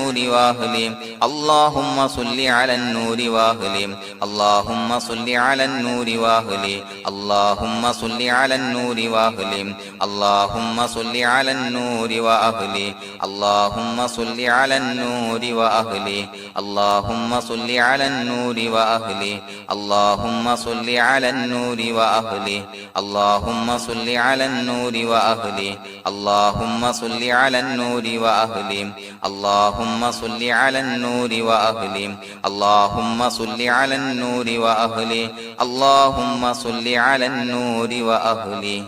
النور وأهله اللهم صل على النور وأهله اللهم صل على النور وأهله اللهم صل على النور وأهله اللهم صل على النور وأهله اللهم صل على النور وأهله اللهم صل على النور وأهله اللهم صل على النور وأهله اللهم صل على النور وأهله اللهم صل على النور وأهله اللهم صل على النور وأهله اللهم صل على النور وأهله اللهم صل على النور وأهله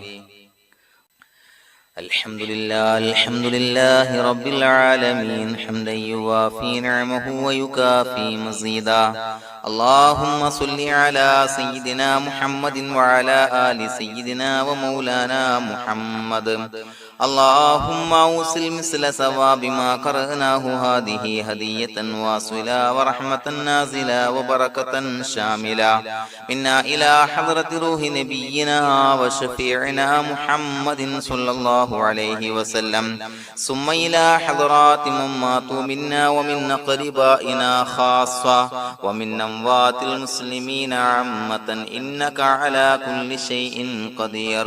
الحمد لله رب العالمين حمدا يوافي نعمه ويكافي مزيدا اللهم صل على سيدنا محمد وعلى آل سيدنا ومولانا محمد اللهم أوصل مثل ثواب ما قرأناه هذه هدية واصلة ورحمة نازلة وبركة شاملة منا إلى حضرة روح نبينا وشفيعنا محمد صلى الله عليه وسلم ثم إلى حضرات من ماتوا منا ومن أقربائنا خاصة ومن أموات المسلمين عامة إنك على كل شيء قدير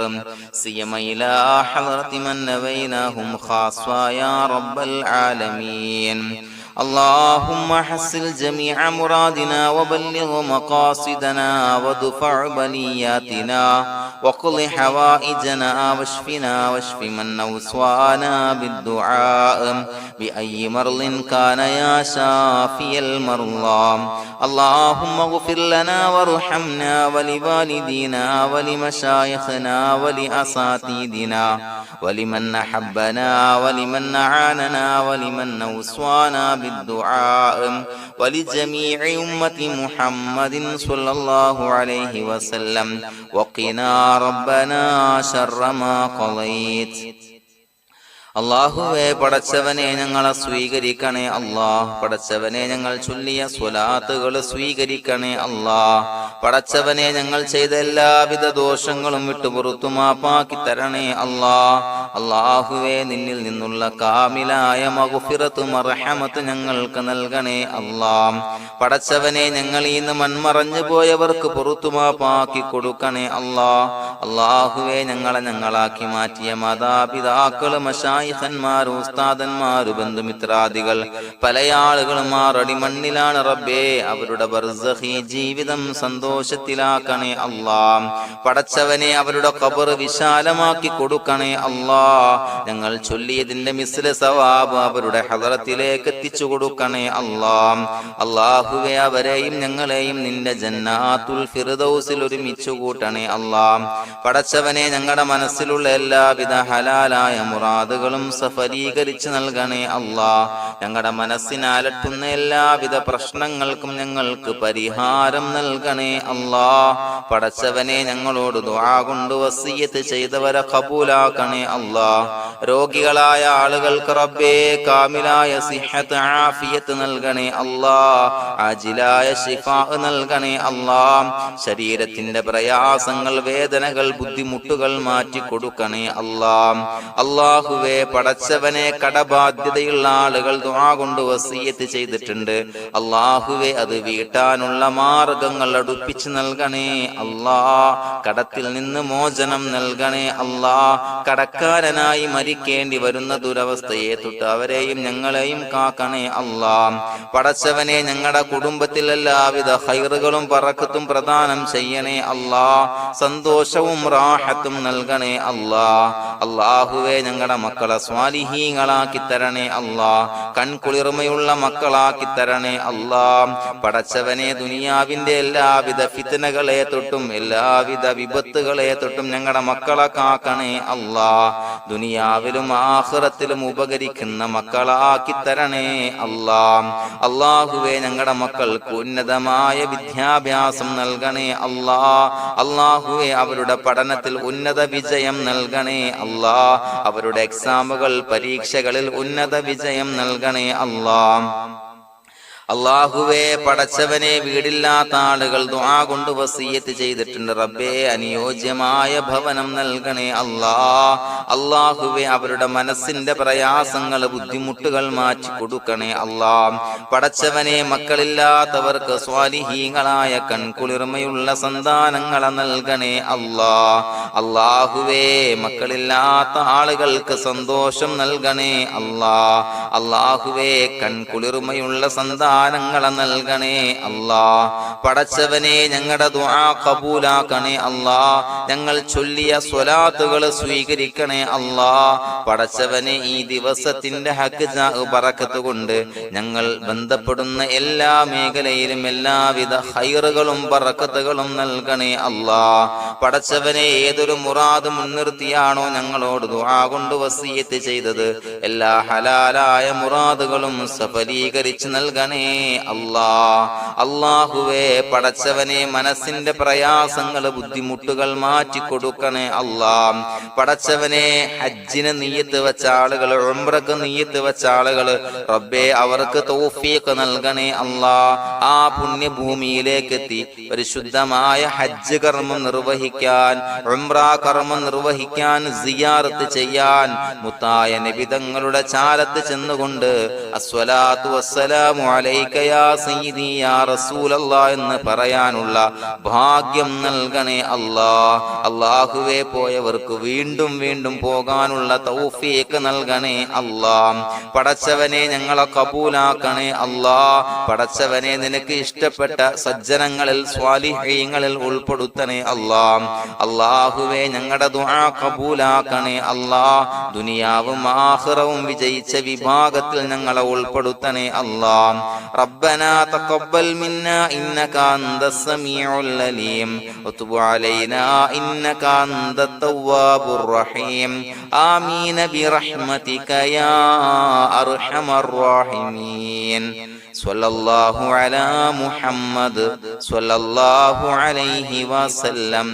سيما إلى حضرة من نبيناهم خاصة يا رب العالمين اللهم حصل جميع مرادنا وبلغ مقاصدنا ودفع بلياتنا وقض حوائجنا واشفنا واشف من أوصانا بالدعاء بأي مرض كان يا شافي المرضى اللهم اغفر لنا وارحمنا ولوالدينا ولمشايخنا ولأساتذتنا ولمن أحبنا ولمن أعاننا ولمن أوصانا بالدعاء ولجميع أمة محمد صلى الله عليه وسلم وقنا ربنا شر ما قضيت അല്ലാഹുവേ പടച്ചവനെ ഞങ്ങളെ സ്വീകരിക്കണേ അല്ലാഹ് പടച്ചവനെ ഞങ്ങൾ ചൊല്ലിയ സ്വലാത്തുകൾ സ്വീകരിക്കണേ അല്ലാഹ് പടച്ചവനെ ഞങ്ങൾ ചെയ്ത എല്ലാവിധ ദോഷങ്ങളും വിട്ടുപുറത്തു മാപ്പാക്കി തരണേ അല്ലാഹ് അല്ലാഹുവേ നിന്നിൽ നിന്നുള്ള കാമിലായ മഗ്ഫിറത്തും റഹ്മത്ത് ഞങ്ങൾക്ക് നൽകണേ അല്ലാഹ് പടച്ചവനെ ഞങ്ങൾ ഇന്ന് മൺമറഞ്ഞു പോയവർക്ക് പുറത്തു മാപ്പാക്കി കൊടുക്കണേ അല്ലാഹ് അല്ലാഹുവേ ഞങ്ങളാക്കി മാറ്റിയ മാതാപിതാക്കൾ ഖന്മാർ ഉസ്താദന്മാർ ബന്ധുമിത്രാദികൾ പല ആളുകളും ആറടി മണ്ണിലാണ് റബ്ബേ അവരുടെ ബർസഖി ജീവിതം സന്തോഷത്തിലാക്കണേ അല്ലാഹ് പടച്ചവനെ അവരുടെ ഖബർ വിശാലമാക്കി കൊടുക്കണേ അല്ലാഹ് ഞങ്ങൾ ചൊല്ലിയതിന്റെ മിസ്ല സവാബ് അവരുടെ ഹദറത്തിലേക്ക് എത്തിച്ചു കൊടുക്കണേ അല്ലാഹ് അല്ലാഹുവേ അവരെയും ഞങ്ങളെയും നിന്റെ ജന്നാത്തുൽ ഫിർദൗസിൽ ഒരുമിച്ച് കൂട്ടണേ അല്ലാഹ് പടച്ചവനെ ഞങ്ങളുടെ മനസ്സിലുള്ള എല്ലാവിധ ഹലാലായ മുറാദുകളും സഫലീകരിച്ച് നൽകണേ അല്ലാഹ് ഞങ്ങളുടെ മനസ്സിനെ അലട്ടുന്ന എല്ലാവിധ പ്രശ്നങ്ങൾക്കും ഞങ്ങൾക്ക് പരിഹാരം നൽകണേ അല്ലാഹ് പടച്ചവനെ ഞങ്ങളോട് ദുആ കൊണ്ട് വസിയ്യത്ത് ചെയ്തവരെ ഖബൂലാക്കണേ അല്ലാഹ് രോഗികളായ ആളുകൾക്ക് റബ്ബേ കാമിലായ സിഹത്ത് ആഫിയത്ത് നൽകണേ അല്ലാഹ് ആജിലായ ശിഫാ നൽകണേ അല്ലാഹ് ശരീരത്തിന്റെ പ്രയാസങ്ങൾ വേദനകൾ ബുദ്ധിമുട്ടുകൾ മാറ്റി കൊടുക്കണേ അല്ലാഹ് അല്ലാഹുവേ പടച്ചവനെ കടബാധ്യതയുള്ള ആളുകൾ ദുആ കൊണ്ട് വസിയ്യത്ത് ചെയ്തിട്ടുണ്ട് അല്ലാഹുവേ അത് വീട്ടാനുള്ള മാർഗങ്ങൾ അടുപ്പിച്ച് നൽകണേ അല്ലാഹ് കടത്തിൽ നിന്ന് മോചനം നൽകണേ അല്ലാഹ് കടക്കാരനായി മരിക്കേണ്ടി വരുന്ന ദുരവസ്ഥയെ തൊട്ട് അവരെയും ഞങ്ങളെയും കാക്കണേ അല്ലാഹ് പടച്ചവനെ ഞങ്ങളുടെ കുടുംബത്തിൽ എല്ലാവിധ ഖൈറുകളും ബറക്കത്തും പ്രദാനം ചെയ്യണേ അല്ലാഹ് സന്തോഷവും റാഹത്തും നൽകണേ അല്ലാഹ് അല്ലാഹുവേ ഞങ്ങളുടെ മക്കളെ സ്വാലിഹീങ്ങളാക്കി തരണേ അല്ലാഹ് കൺകുളിർമയുള്ള മക്കളാക്കി തരണേ അല്ലാഹ് പടച്ചവനെ ദുനിയാവിന്റെ എല്ലാവിധ ഫിത്നകളെ തൊട്ടും എല്ലാവിധ വിപത്തുകളെ തൊട്ടും ഞങ്ങളുടെ മക്കളെ കാക്കണേ അല്ലാഹ് ദുനിയാവിലും ആഖിറത്തിലും ഉപകരിക്കുന്ന മക്കളാക്കി തരണേ അല്ലാഹ് അല്ലാഹുവേ ഞങ്ങളുടെ മക്കൾക്ക് ഉന്നതമായ വിദ്യാഭ്യാസം നൽകണേ അല്ലാഹ് അല്ലാഹുവേ അവരുടെ പഠനത്തിൽ ഉന്നത വിജയം നൽകണേ അല്ലാഹ് അവരുടെ എക്സാമുകൾ പരീക്ഷകളിൽ ഉന്നത വിജയം നൽകണേ അല്ലാഹ് അല്ലാഹുവേ പടച്ചവനെ വീടില്ലാത്ത ആളുകൾ ദുആ കൊണ്ട് വസിയത്ത് ചെയ്തിട്ടുണ്ട്. റബ്ബേ അനുയോജ്യമായ ഭവനം നൽകണേ അല്ലാ. അല്ലാഹുവേ അവരുടെ മനസ്സിന്റെ പ്രയാസങ്ങൾ ബുദ്ധിമുട്ടുകൾ മാറ്റി കൊടുക്കണേ അല്ലാ. പടച്ചവനെ മക്കളില്ലാത്തവർക്ക് സ്വാലിഹീങ്ങളായ കൺകുളിർമയുള്ള സന്താനങ്ങളെ നൽകണേ അല്ലാ. അല്ലാഹുവേ മക്കളില്ലാത്ത ആളുകൾക്ക് സന്തോഷം നൽകണേ അല്ലാ. അല്ലാഹുവേ കൺകുളിർമയുള്ള സന്താനങ്ങളെ നൽകണേ അല്ലാ. പടച്ചവനെ ഞങ്ങളുടെ ദുആ ഖബൂലാക്കണേ അല്ലാ. ഞങ്ങൾ ചൊല്ലിയ സ്വലാത്തുകൾ സ്വീകരിക്കണേ അല്ലാ. പടച്ചവനെ ഈ ദിവസത്തിന്റെ ഹക്ക് ബറക്കത്ത് കൊണ്ട് ഞങ്ങൾ ബന്ധപ്പെടുന്ന എല്ലാ മേഖലയിലും എല്ലാവിധ ഖൈറുകളും ബറക്കത്തുകളും നൽകണേ അല്ലാ. പടച്ചവനെ ഏതൊരു മുറാദ് മുൻനിർത്തിയാണോ ഞങ്ങളോട് ദുആ കൊണ്ട് വസിയത്ത് ചെയ്തത് എല്ലാ ഹലാലായ മുറാദുകളും സഫലീകരിച്ച് നൽകണേ അല്ലാ. അല്ലാഹുവേ പടച്ചവനെ മനസ്സിന്റെ പ്രയാസങ്ങൾ ബുദ്ധിമുട്ടുകൾ മാറ്റി കൊടുക്കണേ അല്ലാ. പടച്ചവനെ ഹജ്ജിന് നിയ്യത്ത് വെച്ച ആളുകൾ, ഉംറക്ക് നിയ്യത്ത് വെച്ച ആളുകൾ റബ്ബേ അവർക്ക് തൗഫീഖ് നൽകണേ അല്ലാ. ആ പുണ്യഭൂമിയിലേക്ക് എത്തി പരിശുദ്ധമായ ഹജ്ജ് കർമ്മം നിർവഹിക്കാൻ, ഉംറ കർമ്മം നിർവഹിക്കാൻ, സിയാറത്ത് ചെയ്യാൻ മുത്തായ നബി തങ്ങളുടെ ചാരത്ത് ചെന്നുകൊണ്ട് അസ്സലാത്തു വസ്സലാമു അലൈക യാ സയ്യിദി യാ റസൂലല്ലാഹ് എന്ന് പറയാനുള്ള ഭാഗ്യം നൽകണേ അല്ലാ. അല്ലാഹുവേ പോയവർക്ക് വീണ്ടും വീണ്ടും പോകാനുള്ള തൗഫീഖ് നൽകണേ അല്ലാ. പടച്ചവനെ ഞങ്ങളെ കബൂലാക്കണേ അല്ലാ. പടച്ചവനെ നിനക്ക് ഇഷ്ടപ്പെട്ട സജ്ജനങ്ങളിൽ സ്വാലിഹീങ്ങളിൽ ഉൾപ്പെടുത്തണേ അല്ലാ. അല്ലാഹുവേ ഞങ്ങളുടെ ദുആ കബൂലാക്കണേ അല്ലാ. ദുനിയാവും ആഖിറവും വിജയിച്ച വിഭാഗത്തിൽ ഞങ്ങളെ ഉൾപ്പെടുത്തണേ അല്ലാ. റബ്ബനാ തഖബ്ബൽ മിന്നാ ഇന്നക അൻതസ് സമീഉൽ അലീം വതുബ് അലൈനാ ഇന്നക അൻതത് തവ്വാബുർ റഹീം. ആമീൻ ബിറഹ്മതിക യാ അർഹമർ റഹീമീൻ. സ്വല്ലല്ലാഹു അലാ മുഹമ്മദ് സ്വല്ലല്ലാഹു അലൈഹി വസല്ലം.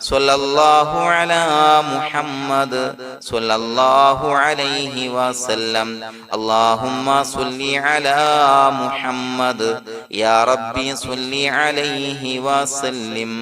സ്വല്ലല്ലാഹു അലാ മുഹമ്മദ് സ്വല്ലല്ലാഹു അലൈഹി വസല്ലം. അല്ലാഹുമ്മ സ്വല്ലി അലാ മുഹമ്മദ് യാ റബ്ബി സ്വല്ലി അലൈഹി വസല്ലം.